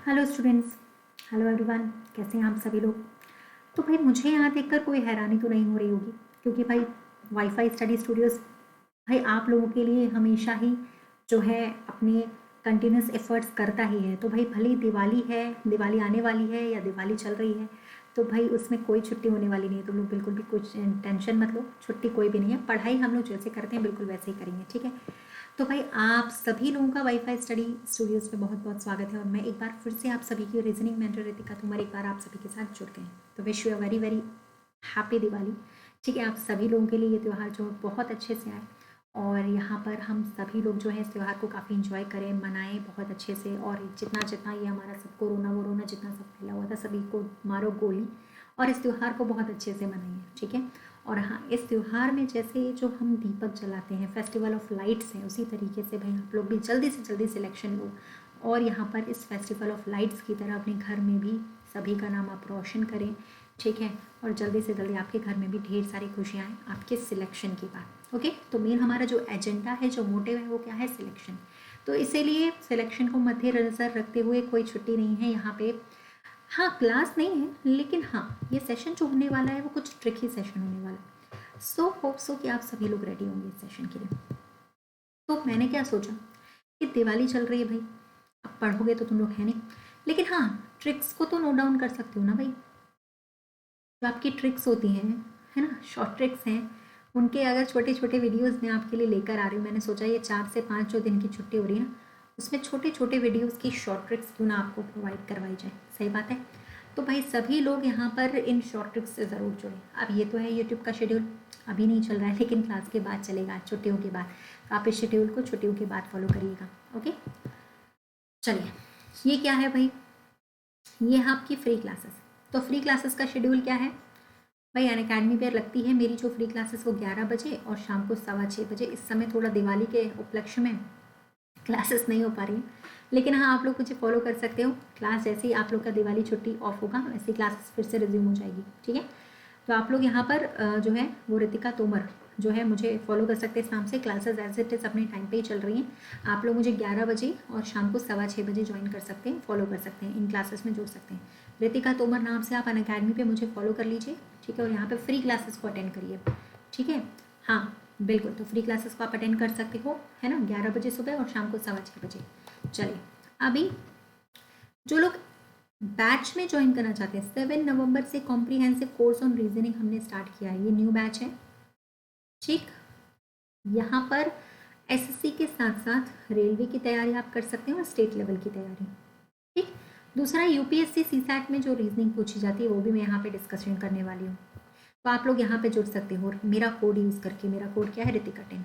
Hello students. Hello everyone. कैसे हैं आप सभी लोग? तो भाई मुझे यहाँ देखकर कोई हैरानी तो नहीं हो रही होगी, क्योंकि भाई वाईफाई स्टडी स्टूडियोज़ भाई आप लोगों के लिए हमेशा ही जो है अपने कंटिन्यूस एफर्ट्स करता ही है। तो भाई भले दिवाली है, दिवाली आने वाली है या दिवाली चल रही है, तो भाई उसमें कोई छुट्टी होने वाली नहीं है। तुम लोग बिल्कुल भी कुछ टेंशन मत लो, छुट्टी कोई भी नहीं है। पढ़ाई हम लोग जैसे करते हैं बिल्कुल वैसे ही करेंगे, ठीक है? तो भाई आप सभी लोगों का वाईफाई स्टडी स्टूडियोज़ में बहुत बहुत स्वागत है। और मैं एक बार फिर से आप सभी की रीजनिंग मेंटर रितिका तोमर एक बार आप सभी के साथ जुड़ गए हैं। तो wish you a very very happy Diwali. ठीक है, आप सभी लोगों के लिए ये त्यौहार जो बहुत अच्छे से आए और यहाँ पर हम सभी लोग जो है इस त्यौहार को काफ़ी इन्जॉय करें, मनाएं बहुत अच्छे से। और जितना जितना ये हमारा सब कोरोना वोरोना जितना सब फैला हुआ था, सभी को मारो गोली और इस त्यौहार को बहुत अच्छे से मनाइए, ठीक है? और हाँ, इस त्यौहार में जैसे जो हम दीपक जलाते हैं, फेस्टिवल ऑफ लाइट्स है, उसी तरीके से भाई आप लोग भी जल्दी से जल्दी सिलेक्शन लो और यहाँ पर इस फेस्टिवल ऑफ लाइट्स की तरह अपने घर में भी सभी का नाम आप रोशन करें, ठीक है? और जल्दी से जल्दी आपके घर में भी ढेर सारी खुशियाँ आएँ आपके सिलेक्शन के बाद। ओके, तो मेन हमारा जो एजेंडा है, जो मोटिव है, वो क्या है? सिलेक्शन। तो इसीलिए सिलेक्शन को मद्देनज़र रखते हुए कोई छुट्टी नहीं है यहाँ पे। हाँ, क्लास नहीं है, लेकिन हाँ, ये सेशन जो होने वाला है वो कुछ ट्रिकी सेशन होने वाला है। सो होप सो कि आप सभी लोग रेडी होंगे इस सेशन के लिए। तो मैंने क्या सोचा कि दिवाली चल रही है भाई, अब पढ़ोगे तो तुम लोग है नहीं, लेकिन हाँ, ट्रिक्स को तो नोट डाउन कर सकते हो ना भाई। जो आपकी ट्रिक्स होती हैं, है ना, शॉर्ट ट्रिक्स हैं, उनके अगर छोटे छोटे वीडियोस मैं आपके लिए लेकर आ रही हूँ। मैंने सोचा ये 4 से 5 जो दिन की छुट्टी हो रही है ना, उसमें छोटे छोटे वीडियोस की शॉर्ट ट्रिक्स क्यों ना आपको प्रोवाइड करवाई जाए। सही बात है। तो भाई सभी लोग यहाँ पर इन शॉर्ट ट्रिक्स से ज़रूर जुड़ें। अब ये तो है यूट्यूब का शेड्यूल अभी नहीं चल रहा है, लेकिन क्लास के बाद चलेगा, छुट्टियों के बाद। तो आप इस शेड्यूल को छुट्टियों के बाद फॉलो करिएगा। ओके, चलिए, ये क्या है भाई? ये है आपकी फ्री क्लासेस। तो फ्री क्लासेस का शेड्यूल क्या है भाई? अनअकैडमी पे लगती है मेरी जो फ्री क्लासेस वो 11 बजे और शाम को 6:15 बजे। इस समय थोड़ा दिवाली के उपलक्ष्य में क्लासेस नहीं हो पा रही हैं, लेकिन हाँ, आप लोग मुझे फॉलो कर सकते हो। क्लास जैसे ही आप लोग का दिवाली छुट्टी ऑफ होगा वैसे क्लासेस फिर से रिज्यूम हो जाएगी, ठीक है? तो आप लोग यहाँ पर जो है वो रितिका तोमर जो है मुझे फॉलो कर सकते हैं इस नाम से। क्लासेस एज इट इज़ अपने टाइम पे ही चल रही हैं। आप लोग मुझे 11 बजे और शाम को 6:15 बजे ज्वाइन कर सकते हैं, फॉलो कर सकते हैं, इन क्लासेस में जुड़ सकते हैं। रितिका तोमर नाम से आप अनअकैडमी पे मुझे फॉलो कर लीजिए, ठीक है? और यहाँ पे फ्री क्लासेस को अटेंड करिए, ठीक है? हाँ बिल्कुल, तो फ्री क्लासेस को आप अटेंड कर सकते हो, है ना, 11 बजे सुबह और शाम को 6:15 बजे। चलिए, अभी जो लोग बैच में ज्वाइन करना चाहते हैं, 7 नवंबर से कॉम्प्रिहेंसिव कोर्स ऑन रीजनिंग हमने स्टार्ट किया है। ये न्यू बैच है, ठीक? यहाँ पर एसएससी के साथ साथ रेलवे की तैयारी आप कर सकते हैं और स्टेट लेवल की तैयारी, ठीक? दूसरा, यूपीएससी सीसैट में जो रीजनिंग पूछी जाती है वो भी मैं यहाँ पे डिस्कशन करने वाली हूँ। तो आप लोग यहाँ पे जुड़ सकते हो मेरा कोड यूज़ करके। मेरा कोड क्या है? रितिका 10।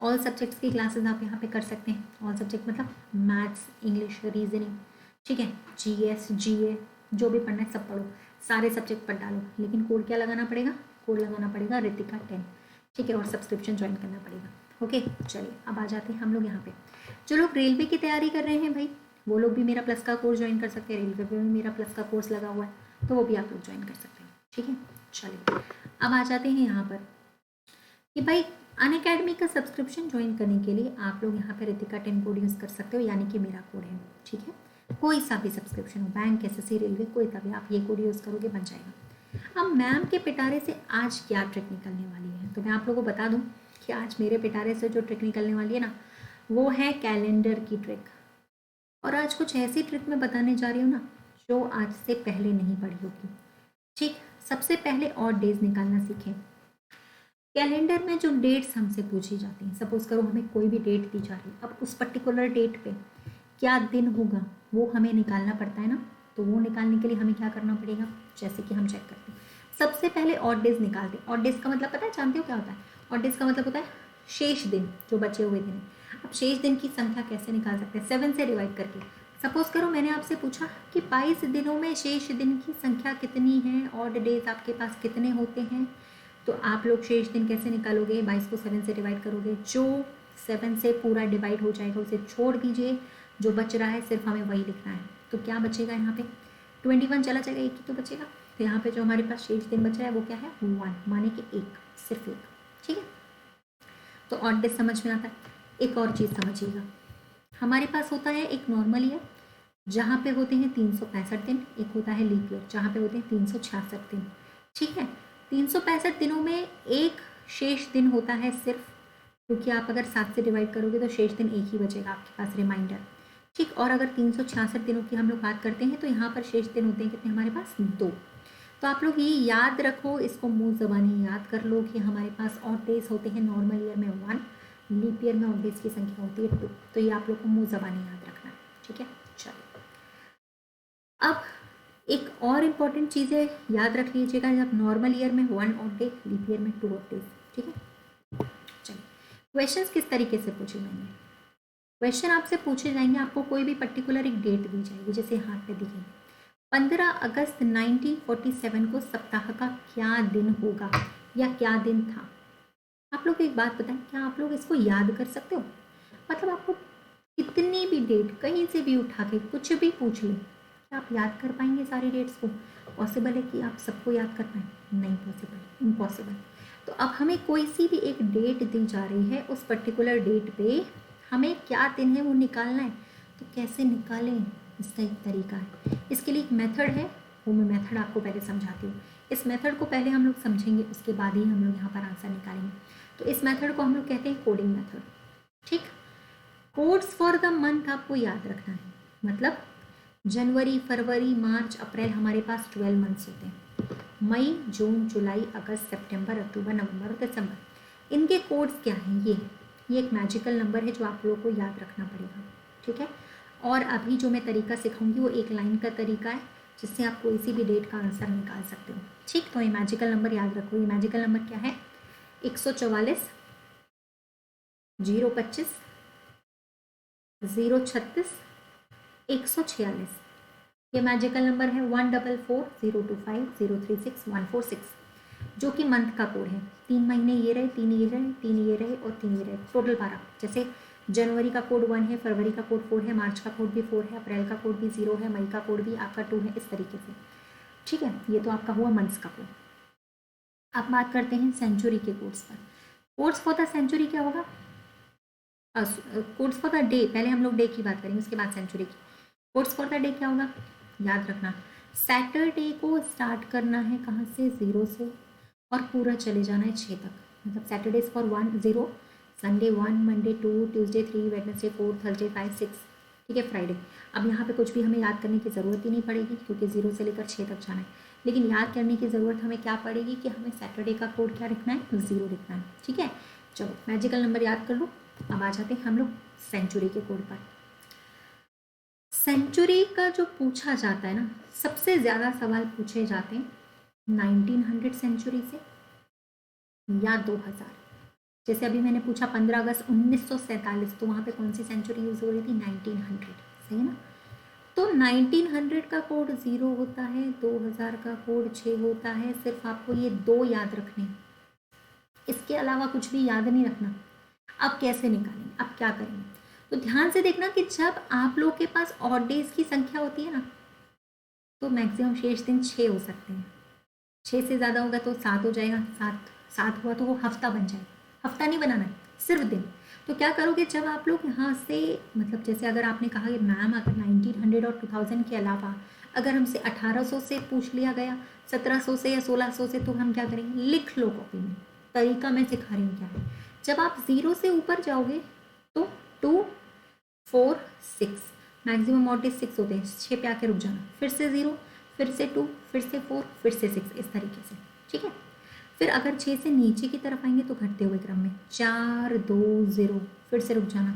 ऑल सब्जेक्ट्स की क्लासेस आप यहाँ पे कर सकते हैं। ऑल सब्जेक्ट मतलब मैथ्स, इंग्लिश, रीजनिंग, ठीक है? जीएस, जीए, जो भी पढ़ना है सब पढ़ो, सारे सब्जेक्ट पढ़ डालो। लेकिन कोड क्या लगाना पड़ेगा? कोड लगाना पड़ेगा रितिका 10, ठीक है? और सब्सक्रिप्शन ज्वाइन करना पड़ेगा। ओके, चलिए अब आ जाते हैं हम लोग यहाँ पे। जो लोग रेलवे की तैयारी कर रहे हैं भाई, वो लोग भी मेरा प्लस का कोर्स ज्वाइन कर सकते हैं। रेलवे में भी मेरा प्लस का कोर्स लगा हुआ है, तो वो भी आप लोग ज्वाइन कर सकते हैं, ठीक है? चलिए, अब आ जाते हैं यहाँ पर कि भाई अनअकैडमी का सब्सक्रिप्शन ज्वाइन करने के लिए आप लोग यहाँ पे रितिका 10 कोड यूज़ कर सकते हो, यानी कि मेरा कोड है, ठीक है? कोई सा भी सब्सक्रिप्शन हो, बैंक, एसएससी, रेलवे, कोई सा भी, आप ये कोड यूज़ करोगे बन जाएगा। अब मैम के पिटारे से आज क्या ट्रिक निकलने वाली है, तो मैं आप लोगों को बता दूँ कि आज मेरे पिटारे से जो ट्रिक निकलने वाली है ना, वो है कैलेंडर की ट्रिक। और आज कुछ ऐसी ट्रिक मैं बताने जा रही हूँ ना जो आज से पहले नहीं पढ़ी होगी, ठीक? सबसे पहले ऑड डेज निकालना सीखें। कैलेंडर में जो डेट्स हमसे पूछी जाती हैं, सपोज करो हमें कोई भी डेट दी जा रही है, अब उस पर्टिकुलर डेट पे क्या दिन होगा वो हमें निकालना पड़ता है ना। तो वो निकालने के लिए हमें क्या करना पड़ेगा, जैसे कि हम चेक करते हैं। सबसे पहले ऑड डेज निकालते हैं। ऑड डेज का मतलब पता है, जानते हो क्या होता है? ऑड डेज का मतलब होता है शेष दिन, जो बचे हुए दिन हैं। अब शेष दिन की संख्या कैसे निकाल सकते हैं? 7 से डिवाइड करके। सपोज करो मैंने आपसे पूछा कि 22 दिनों में शेष दिन की संख्या कितनी है, ऑड डेज आपके पास कितने होते हैं, तो आप लोग शेष दिन कैसे निकालोगे? 22 को 7 से डिवाइड करोगे, जो 7 से पूरा डिवाइड हो जाएगा उसे छोड़ दीजिए, जो बच रहा है सिर्फ हमें वही लिखना है। तो क्या बचेगा यहाँ पे? 21 चला जाएगा, एक ही तो बचेगा। तो यहाँ पे जो हमारे पास शेष दिन बच रहा है वो क्या है? 1, माने कि एक, सिर्फ एक, ठीक है? तो ऑड डेज समझ में आता है। एक और चीज़ समझिएगा, हमारे पास होता है एक नॉर्मल ईयर, जहाँ पे होते हैं 365 दिन, एक होता है लीप ईयर जहाँ पे होते हैं 366 दिन। ठीक है, 365 दिनों में एक शेष दिन होता है सिर्फ, क्योंकि आप अगर 7 से डिवाइड करोगे तो शेष दिन एक ही बचेगा आपके पास रिमाइंडर। ठीक, और अगर 366 दिनों की हम लोग बात करते हैं तो यहाँ पर शेष दिन होते हैं कितने हमारे पास, 2। तो आप लोग ये याद रखो, इसको मुंह ज़बानी याद कर लो कि हमारे पास ऑड डेज होते हैं नॉर्मल ईयर में 1, लीप ईयर में ऑड डेज की संख्या होती है 2। तो ये आप लोग को मुंह ज़बानी याद रखना है। ठीक है, चलो अब एक और इम्पॉर्टेंट चीज़ है, याद रख लीजिएगा, जब नॉर्मल ईयर में 1 ऑड डे, लीप ईयर में 2 ऑड डेज। ठीक है, चलिए क्वेश्चंस किस तरीके से पूछे जाएंगे। क्वेश्चन आपसे पूछे जाएंगे, आपको कोई भी पर्टिकुलर एक डेट दी जाएगी, जैसे हाथ पे दिखेगी 15 अगस्त 1947 को सप्ताह का क्या दिन होगा या क्या दिन था। आप लोग एक बात बताएं, क्या आप लोग इसको याद कर सकते हो? मतलब आपको कितनी भी डेट कहीं से भी उठा के कुछ भी पूछ ले, क्या आप याद कर पाएंगे सारी डेट्स को? पॉसिबल है कि आप सबको याद कर पाएँ? नहीं पॉसिबल, इम्पॉसिबल। तो अब हमें कोई सी भी एक डेट दी जा रही है, उस पर्टिकुलर डेट पे हमें क्या दिन है वो निकालना है। तो कैसे निकालें, इसका एक तरीका है, इसके लिए एक मेथड है, वो मैं मेथड आपको पहले समझाती हूँ। इस मेथड को पहले हम लोग समझेंगे, उसके बाद ही हम लोग यहाँ पर आंसर निकालेंगे। तो इस मेथड को हम लोग कहते हैं कोडिंग मेथड। ठीक, कोड्स फॉर द मंथ आपको याद रखना है, मतलब जनवरी, फरवरी, मार्च, अप्रैल, हमारे पास 12 मंथ्स होते हैं। मई, जून, जुलाई, अगस्त, सितंबर, अक्टूबर, नवंबर, दिसंबर, इनके कोड्स क्या हैं? ये एक मैजिकल नंबर है जो आप लोगों को याद रखना पड़ेगा। ठीक है, और अभी जो मैं तरीका सिखाऊंगी वो एक लाइन का तरीका है, जिससे आप कोई सी भी डेट का आंसर निकाल सकते हो। ठीक, तो ये मैजिकल नंबर याद रखो। ये मैजिकल नंबर क्या है? 144, 025, 036, 146। ये मैजिकल नंबर है 144025036 जो कि मंथ का कोड है। 3 महीने ये रहे, 3 ये रहे, 3 ये रहे और 3 ये रहे, टोटल 12। जैसे जनवरी का कोड 1 है, फरवरी का कोड 4 है, मार्च का कोड भी 4 है, अप्रैल का कोड भी 0 है, मई का कोड भी आपका 2 है, इस तरीके से। ठीक है, ये तो आपका हुआ मंथ्स का कोड। अब बात करते हैं सेंचुरी के कोड्स पर। कोड्स फॉर द सेंचुरी क्या होगा? कोड्स फॉर द डे, पहले हम लोग डे की बात करेंगे, उसके बाद सेंचुरी की। कोड्स फॉर द डे क्या होगा, याद रखना, सैटरडे को स्टार्ट करना है कहाँ से? 0 से, और पूरा चले जाना है 6 तक। मतलब Saturday for 1 0, Sunday 1, Monday 2, Tuesday 3, Wednesday 4, Thursday 5 6। ठीक है, फ्राइडे। अब यहाँ पे कुछ भी हमें याद करने की ज़रूरत ही नहीं पड़ेगी, क्योंकि 0 से लेकर 6 तक जाना है। लेकिन याद करने की ज़रूरत हमें क्या पड़ेगी कि हमें सैटरडे का कोड क्या लिखना है? 0 लिखना है। ठीक है, चलो मैजिकल नंबर याद कर लो। अब आ जाते हैं हम लोग सेंचुरी के कोड पर। सेंचुरी का जो पूछा जाता है ना, सबसे ज़्यादा सवाल पूछे जाते हैं 1900 सेंचुरी से या 2000। जैसे अभी मैंने पूछा 15 अगस्त 1947, तो वहाँ पे कौन सी सेंचुरी यूज़ हो रही थी? 1900। सही है ना? तो 1900 का कोड 0 होता है, 2000 का कोड 6 होता है। सिर्फ आपको ये 2 याद रखने, इसके अलावा कुछ भी याद नहीं रखना। अब कैसे निकालेंगे, अब क्या करेंगे? तो ध्यान से देखना कि जब आप लोग के पास ऑड डेज की संख्या होती है ना, तो मैक्सिमम शेष दिन 6 हो सकते हैं। 6 से ज़्यादा होगा तो 7 हो जाएगा, 7 हुआ तो वो हफ्ता बन जाएगा। हफ्ता नहीं बनाना है, सिर्फ दिन। तो क्या करोगे जब आप लोग यहाँ से, मतलब जैसे अगर आपने कहा कि मैम अगर 1900 और 2000 के अलावा अगर हमसे 1800 से पूछ लिया गया, 1700 से या 1600 से, तो हम क्या करेंगे? लिख लो कॉपी में। तरीका मैं सिखा रही हूँ क्या है। जब आप 0 से ऊपर जाओगे तो 2 4 6, मैक्सिमम ऑड डेज 6 होते हैं, 6 पे आके रुक जाना, फिर से 0, फिर से 2, फिर से 4, फिर से 6, इस तरीके से। ठीक है, फिर अगर 6 से नीचे की तरफ आएंगे तो घटते हुए क्रम में 4 2 0, फिर से रुक जाना,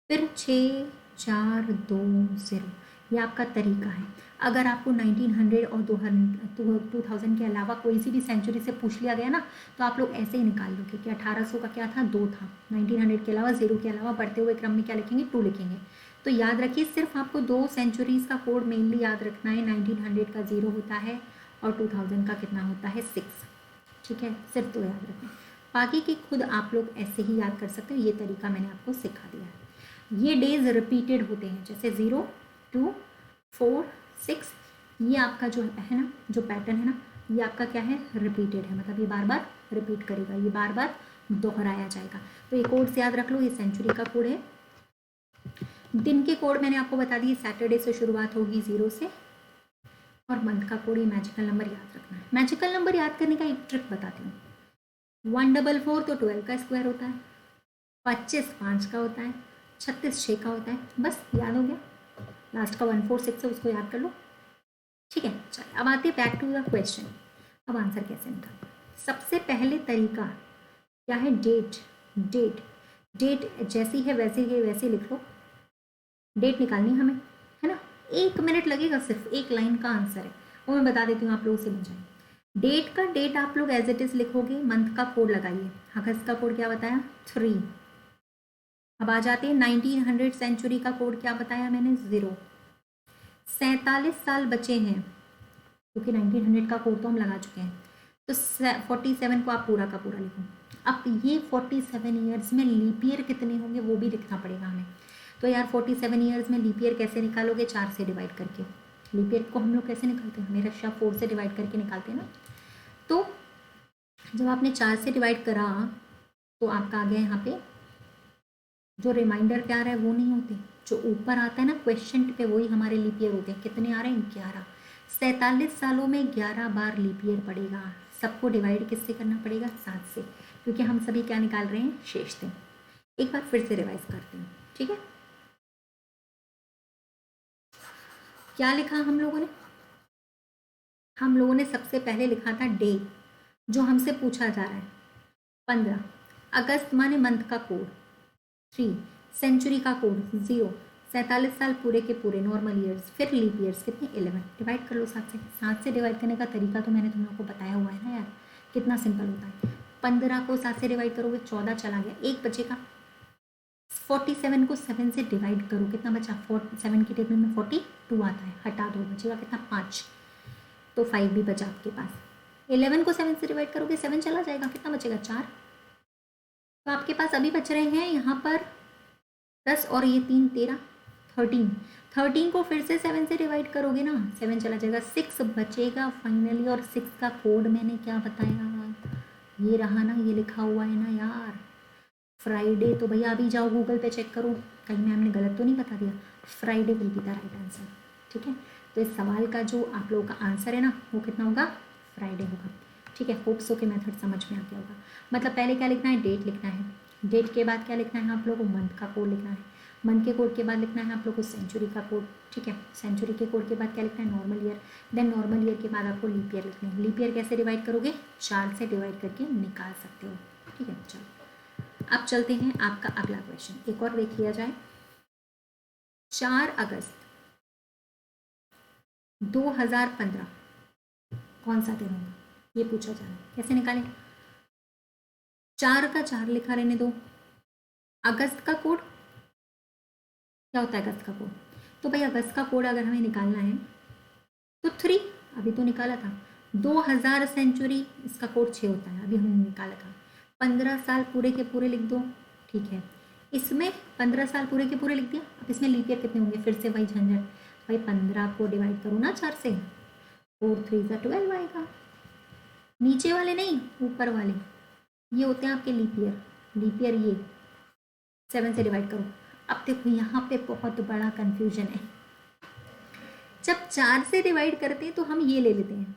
फिर 6 4 2 0। ये आपका तरीका है। अगर आपको 1900 और 2000 के अलावा कोई सी भी सेंचुरी से पूछ लिया गया ना, तो आप लोग ऐसे ही निकाल लोगे कि 1800 का क्या था? 2 था। 1900 के अलावा 0 के अलावा बढ़ते हुए क्रम में क्या लिखेंगे? 2 लिखेंगे। तो याद रखिए, सिर्फ आपको 2 सेंचुरीज का कोड मेनली याद रखना है। 1900 का 0 होता है और 2000 का कितना होता है? 6। ठीक है, सिर्फ 2 याद रखें, बाकी की खुद आप लोग ऐसे ही याद कर सकते हो। ये तरीका मैंने आपको सिखा दिया है। ये डेज रिपीटेड होते हैं, जैसे 0 2 4 6। ये आपका जो है ना, जो पैटर्न है ना, ये आपका क्या है? रिपीटेड है, मतलब ये बार बार रिपीट करेगा, ये बार बार दोहराया जाएगा। तो ये कोड से याद रख लो, ये सेंचुरी का कोड है। दिन के कोड मैंने आपको बता दिए, सैटरडे से शुरुआत होगी 0 से, और मंथ का कोड ये मैजिकल नंबर याद रखना है। मैजिकल नंबर याद करने का एक ट्रिक बताती हूँ। 144 तो 12 का स्क्वायर होता है, 25 5 का होता है, 36 6 का होता है, बस याद हो गया। लास्ट का 146 है, उसको याद कर लो, ठीक है। चलिए अब आते हैं बैक टू द क्वेश्चन। अब आंसर कैसे निकालना। सबसे पहले तरीका क्या है, डेट। डेट जैसी है वैसे ही वैसे लिख लो। डेट निकालनी हमें, है ना। 1 मिनट लगेगा, सिर्फ 1 लाइन का आंसर है, वो मैं बता देती हूँ, आप लोग उसे बन जाए। डेट का डेट आप लोग एज इट इज लिखोगे, मंथ का कोड लगाइए। अगस्त का कोड क्या बताया, 3। अब आ जाते हैं 1900 सेंचुरी का कोड क्या बताया मैंने, 0। 47 साल बचे हैं, क्योंकि 1900 का कोड तो हम लगा चुके हैं, तो 47 को आप पूरा का पूरा लिखो। अब ये 47 ईयर्स में लीप ईयर कितने होंगे वो भी लिखना पड़ेगा हमें। तो यार 47 ईयर्स में लीप ईयर कैसे निकालोगे, 4 से डिवाइड करके। लीप ईयर को हम लोग कैसे निकालते हैं, हमेशा 4 से डिवाइड करके निकालते हैं ना। तो जब आपने 4 से डिवाइड करा तो आपका आ गया यहाँ पे, जो रिमाइंडर पे आ रहा है वो नहीं होते, जो ऊपर आता है ना क्वेश्चन पे, वही हमारे लीप ईयर होते हैं। कितने आ रहे हैं, 11। 47 सालों में 11 बार लीप ईयर पड़ेगा। सबको डिवाइड किससे करना पड़ेगा, 7 से, क्योंकि हम सभी क्या निकाल रहे हैं, शेष दिन। एक बार फिर से रिवाइज करते हैं, ठीक है। क्या लिखा हम लोगों ने, हम लोगों ने सबसे पहले लिखा था डे, जो हमसे पूछा जा रहा है। 15 अगस्त माने मंथ का कोड 3, सेंचुरी का कोड 0, 47 साल पूरे के पूरे नॉर्मल ईयर्स, फिर लीप ईयर्स कितने, 11। डिवाइड कर लो 7 से। 7 से डिवाइड करने का तरीका तो मैंने तुम लोग को बताया हुआ है ना यार, कितना सिंपल होता है। 15 को 7 से डिवाइड करोगे 14 चला गया, एक बचेगा। 47 को 7 से डिवाइड करो, कितना बचा, 7 की टेबल में 42 आता है, हटा दो, बचेगा कितना, 5, तो 5 भी बचा आपके पास। 11 को 7 से डिवाइड करोगे 7 चला जाएगा, कितना बचेगा, 4। तो आपके पास अभी बच रहे हैं यहाँ पर 10 और ये 3 13, 13 को फिर से 7 से डिवाइड करोगे ना, 7 चला जाएगा, 6 बचेगा फाइनली। और 6 का कोड मैंने क्या बताया, ये रहा ना, ये लिखा हुआ है ना यार, फ्राइडे। तो भैया अभी जाओ गूगल पे चेक करो, कहीं मैम ने गलत तो नहीं बता दिया। Friday will be the right answer, ठीक है। तो इस सवाल का जो आप लोगों का आंसर है ना, वो कितना होगा, फ्राइडे होगा, ठीक है। होप्सो के मेथड समझ में आ गया होगा। मतलब पहले क्या लिखना है, डेट लिखना है। डेट के बाद क्या लिखना है आप लोगों को, मंथ का कोड लिखना है। मंथ के कोड के बाद लिखना है आप लोग को सेंचुरी का कोड, ठीक है। सेंचुरी के कोड के बाद क्या लिखना है, normal year. Then normal year के बाद आपको लीप ईयर लिखना है। लीप ईयर कैसे डिवाइड करोगे, 4 से डिवाइड करके निकाल सकते हो, ठीक है। चलो अब चलते हैं आपका अगला क्वेश्चन, एक और देख लिया जाए। 4 अगस्त 2015 कौन सा दिन होगा, ये पूछा जा रहा है। कैसे निकालें, 4 का 4 लिखा रहने दो। अगस्त का कोड क्या होता है, अगस्त का कोड, तो भाई अगस्त का कोड अगर हमें निकालना है तो 3, अभी तो निकाला था। 2000 सेंचुरी, इसका कोड 6 होता है, अभी हमने निकाला था। 15 साल पूरे के पूरे लिख दो, ठीक है। इसमें 15 साल पूरे के पूरे लिख दिया। अब इसमें लीप ईयर कितने होंगे, फिर से वही झंझट, भाई 15 को डिवाइड करो ना 4 से, 4 3 12 आएगा। नीचे वाले नहीं, ऊपर वाले, ये होते हैं आपके लीप ईयर। लीप ईयर ये 7 से डिवाइड करो। अब देखो यहाँ पे बहुत बड़ा कंफ्यूजन है। जब 4 से डिवाइड करते हैं तो हम ये ले लेते हैं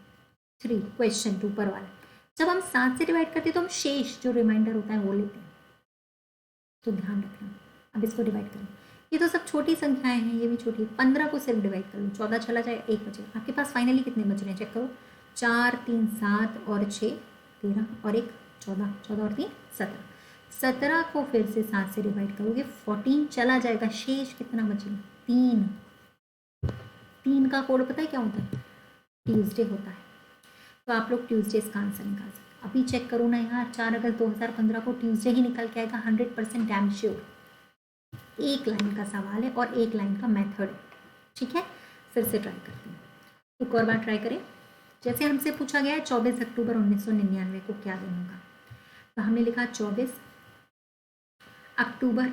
3, क्वेश्चन 2 ऊपर वाला। जब हम 7 से डिवाइड करते हैं तो हम शेष जो रिमाइंडर होता है वो लेते हैं, तो ध्यान रखना। अब इसको डिवाइड करें, ये तो सब छोटी संख्याएं हैं, ये भी छोटी। 15 को सिर्फ डिवाइड कर लो, 14 चला जाए, 1 बचेगा। आपके पास फाइनली कितने बच रहे हैं, चेक करो। 4 3 7 और 6 13 और 1 14, 14 और 3 17। 17 को फिर से 7 से डिवाइड करोगे, 14 चला जाएगा, शेष कितना बचेगा, 3। 3 का कोड पता है क्या होता है, ट्यूसडे होता है। तो आप लोग ट्यूसडे इसका आंसर निकाल सकते हैं। अभी चेक करो ना यार, 4 अगस्त 2015 को ट्यूसडे ही निकल के आएगा, 100% डैम श्योर। एक लाइन का सवाल है और एक लाइन का मेथड है, ठीक है। फिर से ट्राई करते हैं, एक और बार ट्राई करें। जैसे हमसे पूछा गया है 24 अक्टूबर 1999 को क्या दिन होगा, तो हमने लिखा 24 अक्टूबर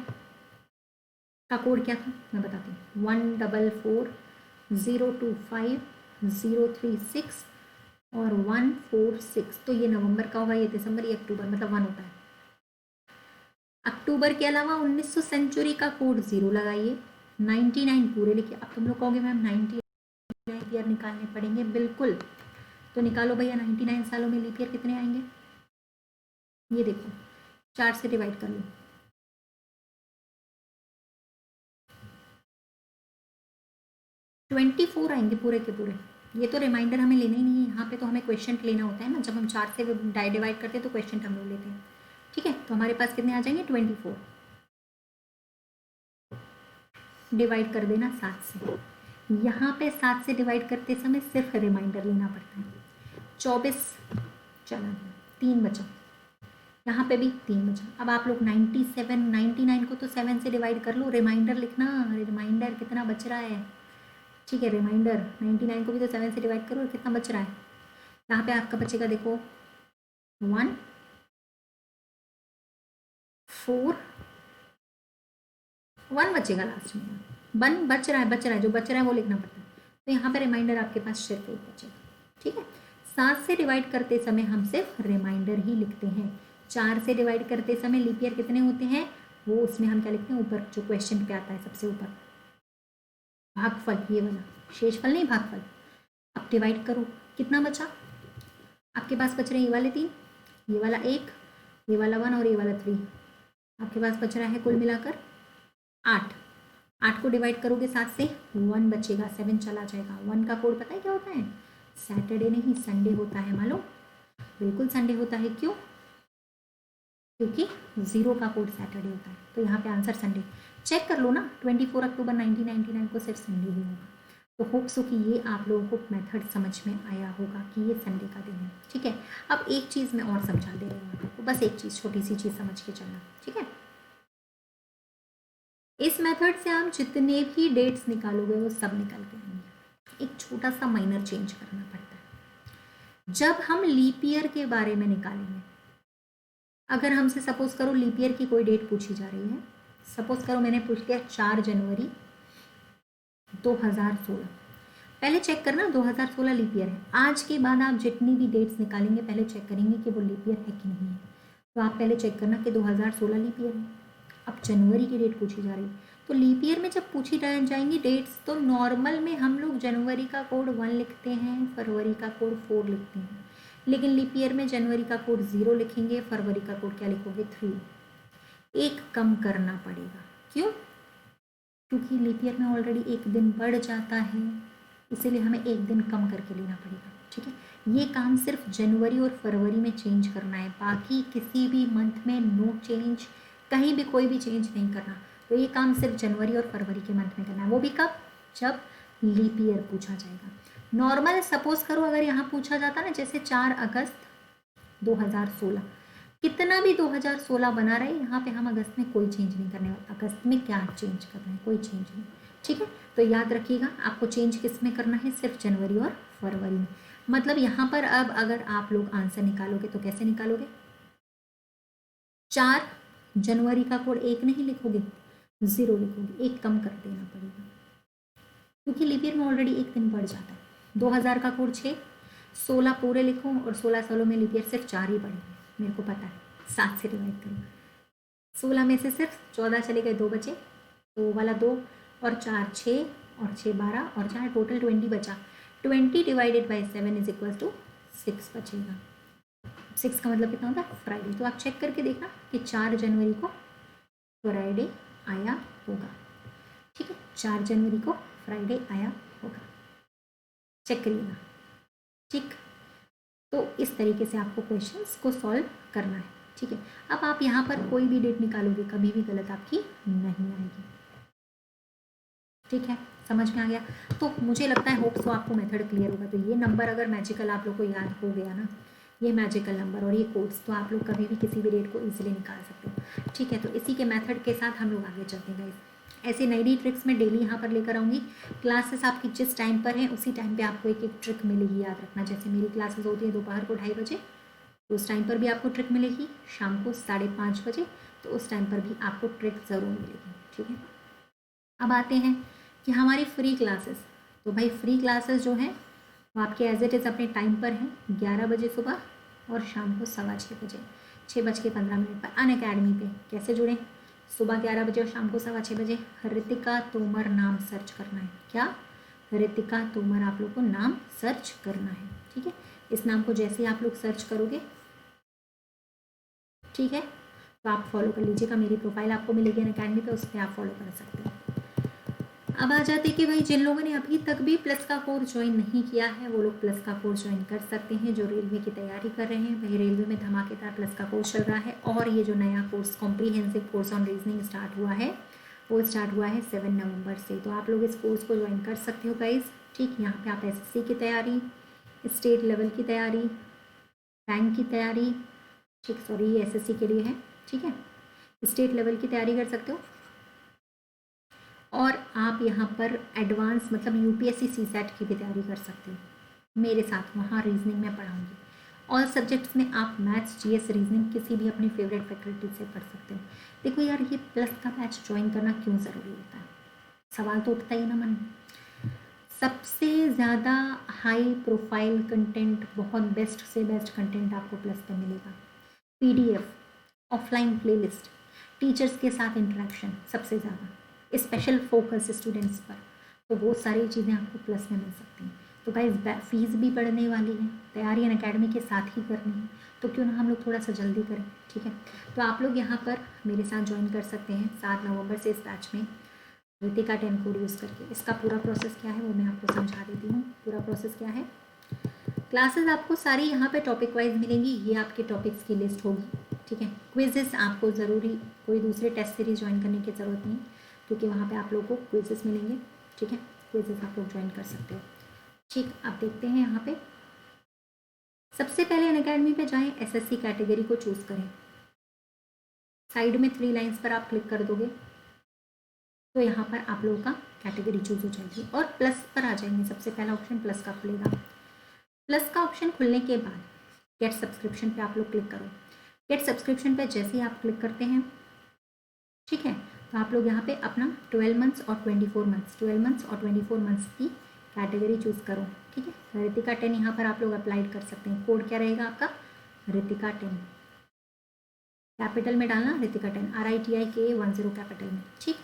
का कोड क्या था, मैं बताती हूँ, 144025036 और 146। तो ये नवंबर का होगा, ये दिसंबर, ये अक्टूबर, मतलब 1 होता है। अक्टूबर के अलावा 1900 सेंचुरी का कोड 0 लगाइए, 99 पूरे लिखे। अब तुम लोग कहोगे मैम 99 लीप ईयर निकालने पड़ेंगे, बिल्कुल। तो निकालो भैया 99 सालों में लीप ईयर कितने आएंगे। ये देखो 4 से डिवाइड कर लो, 24 आएंगे पूरे के पूरे। ये तो रिमाइंडर हमें लेना ही नहीं है, यहाँ पे तो हमें क्वेश्चन लेना होता है ना, जब हम 4 से डिवाइड करते हैं तो क्वेश्चन हम लोग लेते हैं। ठीक है, तो हमारे पास कितने आ जाएंगे 24, डिवाइड कर देना 7 से। यहाँ पे 7 से डिवाइड करते समय सिर्फ रिमाइंडर लेना पड़ता है। 24 चला गया, 3 बचा, यहाँ पे भी 3 बचा। अब आप लोग 97 99 को तो 7 से डिवाइड कर लो, रिमाइंडर लिखना, रिमाइंडर कितना बच रहा है। ठीक है, रिमाइंडर 99 को भी तो 7 से डिवाइड करो, कितना बच रहा है। यहाँ पे आपका बचेगा देखो 1 4 1 बचेगा लास्ट में, 1 बच रहा है, जो बच रहा है वो लिखना पड़ता है। तो यहाँ पे रिमाइंडर आपके पास सिर्फ 1 बचेगा। ठीक है, 7 से डिवाइड करते समय हम सिर्फ रिमाइंडर ही लिखते हैं। 4 से डिवाइड करते समय लीप ईयर कितने होते हैं वो उसमें हम क्या लिखते हैं, ऊपर जो क्वेश्चन पे आता है सबसे ऊपर भागफल, ये वाला, शेषफल नहीं भागफल। अब डिवाइड करो, कितना बचा आपके पास, बच रहे हैं ये वाले 3, ये वाला 1, ये वाला 1 और ये वाला 3। आपके पास बच रहा है कुल मिलाकर 8। 8 को डिवाइड करोगे 7 से, 1 बचेगा, 7 चला जाएगा। 1 का कोड पता है क्या होता है, सैटरडे नहीं संडे होता है, मालूम, बिल्कुल संडे होता है। क्यों, क्योंकि 0 का कोड सैटरडे होता है। तो यहाँ पे आंसर संडे, चेक कर लो ना, 24 अक्टूबर 1999 को सिर्फ संडे ही होगा। तो होप सो कि ये आप लोगों को मेथड समझ में आया होगा कि ये संडे का दिन है। ठीक है, अब एक चीज़ मैं और समझा दे रही हूँ आपको, बस एक चीज़, छोटी सी चीज़ समझ के चलना। ठीक है, इस मेथड से आप जितने भी डेट्स निकालोगे वो सब निकल के आएंगे। एक छोटा सा माइनर चेंज करना पड़ता है। जब हम लीप ईयर के बारे में निकालेंगे, अगर हमसे सपोज करो लीप ईयर की कोई डेट पूछी जा रही है, सपोज करो मैंने पूछ लिया 4 जनवरी 2016, पहले चेक करना 2016 लीप ईयर है। आज के बाद आप जितनी भी डेट्स निकालेंगे पहले चेक करेंगे कि वो लीप ईयर है कि नहीं है। तो आप पहले चेक करना कि 2016 लीप ईयर है। अब जनवरी की डेट पूछी जा रही है, तो लीप ईयर में जब पूछी जाएंगी डेट्स, तो नॉर्मल में हम लोग जनवरी का कोड 1 लिखते हैं, फरवरी का कोड 4 लिखते हैं। लेकिन लीप ईयर में जनवरी का कोड 0 लिखेंगे, फरवरी का कोड क्या लिखोगे 3। एक कम करना पड़ेगा, क्यों, क्योंकि लीप ईयर में ऑलरेडी एक दिन बढ़ जाता है, इसीलिए हमें एक दिन कम करके लेना पड़ेगा। ठीक है, ये काम सिर्फ जनवरी और फरवरी में चेंज करना है, बाकी किसी भी मंथ में नो चेंज, कहीं भी कोई भी चेंज नहीं करना। तो ये काम सिर्फ जनवरी और फरवरी के मंथ में करना है, वो भी कब, जब लीप ईयर पूछा जाएगा। नॉर्मल सपोज करो अगर यहाँ पूछा जाता ना, जैसे 4 अगस्त 2016, कितना भी 2016 बना रहे, यहाँ पे हम अगस्त में कोई चेंज नहीं करने वाले। अगस्त में क्या चेंज करना है, कोई चेंज नहीं। ठीक है, तो याद रखिएगा आपको चेंज किस में करना है, सिर्फ जनवरी और फरवरी में। मतलब यहाँ पर अब अगर आप लोग आंसर निकालोगे तो कैसे निकालोगे, 4 जनवरी का कोड 1 नहीं लिखोगे, 0 लिखोगे, एक कम कर देना पड़ेगा, क्योंकि लीप ईयर में ऑलरेडी एक दिन बढ़ जाता है। 2000 का कोड 6, 16 पूरे लिखो, और 16 सालों में लीप ईयर सिर्फ 4 ही बढ़ेंगे, मेरे को पता है। 7 से डिवाइड करो, 16 में से सिर्फ 14 चले गए, 2 बचे, तो वाला 2 और 4 6 और 6 12 और 4 टोटल 20 बचा। 20 divided by 7 is equal to 6 बचेगा। 6 का मतलब कितना होता है, फ्राइडे। तो आप चेक करके देखना कि 4 जनवरी को फ्राइडे आया होगा। ठीक है, 4 जनवरी को फ्राइडे आया होगा, चेक करिएगा। ठीक, तो इस तरीके से आपको क्वेश्चंस को सॉल्व करना है। ठीक है, अब आप यहाँ पर कोई भी डेट निकालोगे कभी भी गलत आपकी नहीं आएगी। ठीक है, समझ में आ गया। तो मुझे लगता है होप सो आपको मेथड क्लियर होगा। तो ये नंबर अगर मैजिकल आप लोग को याद हो गया ना, ये मैजिकल नंबर और ये कोड्स, तो आप लोग कभी भी किसी भी डेट को इजीली निकाल सकते हो। ठीक है, तो इसी के मेथड के साथ हम लोग आगे चलते हैं। ऐसे नई नई ट्रिक्स मैं डेली यहाँ पर लेकर आऊँगी। क्लासेस आपकी जिस टाइम पर है उसी टाइम पे आपको एक एक ट्रिक मिलेगी, याद रखना। जैसे मेरी क्लासेस होती है दोपहर को 2:30 बजे, तो उस टाइम पर भी आपको ट्रिक मिलेगी। शाम को 5:30 बजे, तो उस टाइम पर भी आपको ट्रिक ज़रूर मिलेगी। ठीक है, अब आते हैं कि हमारी फ्री क्लासेस। तो भाई फ्री क्लासेस जो हैं वो आपके एज इट इज़ अपने टाइम पर हैं, 11 बजे सुबह और शाम को 6:15 बजे, 6:15 पर अनअकैडमी पे। कैसे जुड़ें, सुबह 11 बजे और शाम को 6:15 बजे रितिका तोमर नाम सर्च करना है। क्या? रितिका तोमर आप लोग को नाम सर्च करना है, ठीक है। इस नाम को जैसे ही आप लोग सर्च करोगे, ठीक है, तो आप फॉलो कर लीजिएगा। मेरी प्रोफाइल आपको मिलेगी अनअकैडमी पे, उस पर आप फॉलो कर सकते हो। अब आ जाते कि भाई जिन लोगों ने अभी तक भी प्लस का कोर्स ज्वाइन नहीं किया है वो लोग प्लस का कोर्स ज्वाइन कर सकते हैं। जो रेलवे की तैयारी कर रहे हैं, भाई रेलवे में धमाकेदार प्लस का कोर्स चल रहा है। और ये जो नया course comprehensive course on reasoning start हुआ है, वो स्टार्ट हुआ है 7 नवंबर से। तो आप लोग इस कोर्स को ज्वाइन कर सकते हो गाइज, ठीक। यहाँ पे आप SSC की तैयारी, स्टेट लेवल की तैयारी, बैंक की तैयारी, ठीक, सॉरी ये SSC के लिए है, ठीक है, स्टेट लेवल की तैयारी कर सकते हो। और आप यहाँ पर एडवांस मतलब UPSC CSAT की भी तैयारी कर सकते हो मेरे साथ। वहाँ रीजनिंग में पढ़ाऊँगी। ऑल सब्जेक्ट्स में आप मैथ्स, GS, रीजनिंग किसी भी अपनी फेवरेट फैकल्टी से पढ़ सकते हो। देखो यार, ये प्लस का बैच ज्वाइन करना क्यों ज़रूरी होता है, सवाल तो उठता ही ना मन में। सबसे ज़्यादा हाई प्रोफाइल कंटेंट, बहुत बेस्ट से बेस्ट कंटेंट आपको प्लस पर मिलेगा। PDF, ऑफलाइन प्लेलिस्ट, टीचर्स के साथ इंटरेक्शन सबसे ज़्यादा, स्पेशल फोकस स्टूडेंट्स पर, तो वो सारी चीज़ें आपको प्लस में मिल सकती हैं। तो गाइस फीस भी बढ़ने वाली है, तैयारी अनअकैडमी के साथ ही करनी है, तो क्यों ना हम लोग थोड़ा सा जल्दी करें, ठीक है। तो आप लोग यहाँ पर मेरे साथ ज्वाइन कर सकते हैं 7 नवंबर से इस बैच में, रितिका 10 कोड यूज़ करके। इसका पूरा प्रोसेस क्या है वो मैं आपको समझा देती हूँ। पूरा प्रोसेस क्या है, क्लासेस आपको सारी यहाँ पे टॉपिक वाइज मिलेंगी, ये आपके टॉपिक्स की लिस्ट होगी, ठीक है। क्विजेस आपको ज़रूरी कोई दूसरे टेस्ट सीरीज ज्वाइन करने की ज़रूरत नहीं, क्योंकि वहाँ पे आप लोगों को क्विजेस मिलेंगे, ठीक है। क्विजेस आप लोग ज्वाइन कर सकते हो, ठीक। अब देखते हैं यहाँ पे, सबसे पहले अनअकैडमी पे जाएं, SSC कैटेगरी को चूज़ करें। साइड में 3 लाइन्स पर आप क्लिक कर दोगे तो यहाँ पर आप लोगों का कैटेगरी चूज हो जाएगी और प्लस पर आ जाएंगे। सबसे पहला ऑप्शन प्लस का खुलेगा। प्लस का ऑप्शन खुलने के बाद गेट सब्सक्रिप्शन पे आप लोग क्लिक करो। गेट सब्सक्रिप्शन पे जैसे ही आप क्लिक करते हैं, ठीक है, तो आप लोग यहाँ पे अपना 12 मंथ्स और 24 मंथ्स 12 मंथ्स और 24 मंथ्स की कैटेगरी चूज़ करो, ठीक है। रितिका 10 यहाँ पर आप लोग अप्लाइड कर सकते हैं। कोड क्या रहेगा आपका, रितिका 10, कैपिटल में डालना रितिका 10, RITIKA10 कैपिटल में, ठीक।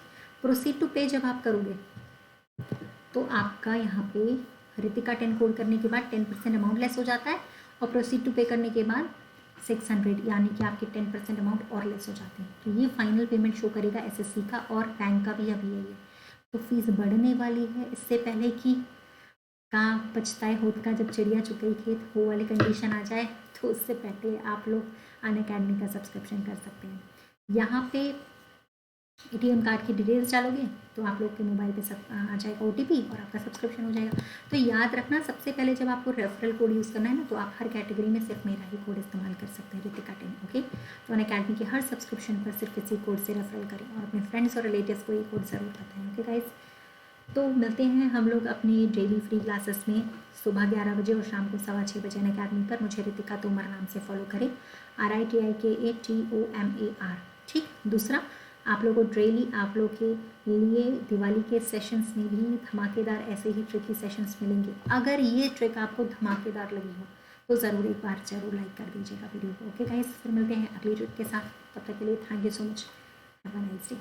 प्रोसीड टू पे जब आप करोगे तो आपका यहाँ पे रितिका 10 कोड करने के बाद 10% अमाउंट लेस हो जाता है और प्रोसीड टू पे करने के बाद 600 यानी कि आपके 10% अमाउंट और लेस हो जाते हैं। तो ये फाइनल पेमेंट शो करेगा SSC का, और बैंक का भी अभी यही है। तो फीस बढ़ने वाली है। इससे पहले कि का पछताए होत का जब चिड़िया चुग गई खेत, वो वाली कंडीशन आ जाए, तो उससे पहले आप लोग अनअकैडमी का सब्सक्रिप्शन कर सकते हैं। यहाँ पे ATM कार्ड की डिटेल्स डालोगे तो आप लोग के मोबाइल पे सब आ जाएगा OTP और आपका सब्सक्रिप्शन हो जाएगा। तो याद रखना, सबसे पहले जब आपको रेफरल कोड यूज़ करना है ना, तो आप हर कैटेगरी में सिर्फ मेरा ही कोड इस्तेमाल कर सकते हैं, रितिका 10, ओके। तो अनअकैडमी के हर सब्सक्रिप्शन पर सिर्फ इसी कोड से रेफरल करें और अपने फ्रेंड्स और रिलेटिव्स को ये कोड ज़रूर बताएं, ओके गाइज। तो मिलते हैं हम लोग अपनी डेली फ्री क्लासेस में सुबह 11 बजे और शाम को 6:15 बजे अनअकैडमी पर। मुझे रितिका तोमर नाम से फॉलो करें, RITIKATOMAR, ठीक। दूसरा, आप लोगों को डेली आप लोग के लिए दिवाली के सेशंस में भी धमाकेदार ऐसे ही ट्रिकी सेशंस मिलेंगे। अगर ये ट्रिक आपको धमाकेदार लगी हो तो ज़रूर एक बार ज़रूर लाइक कर दीजिएगा वीडियो को, ओके गाइस। फिर मिलते हैं अगली ट्रिक के साथ, तब तक के लिए thank you so much, have a nice day.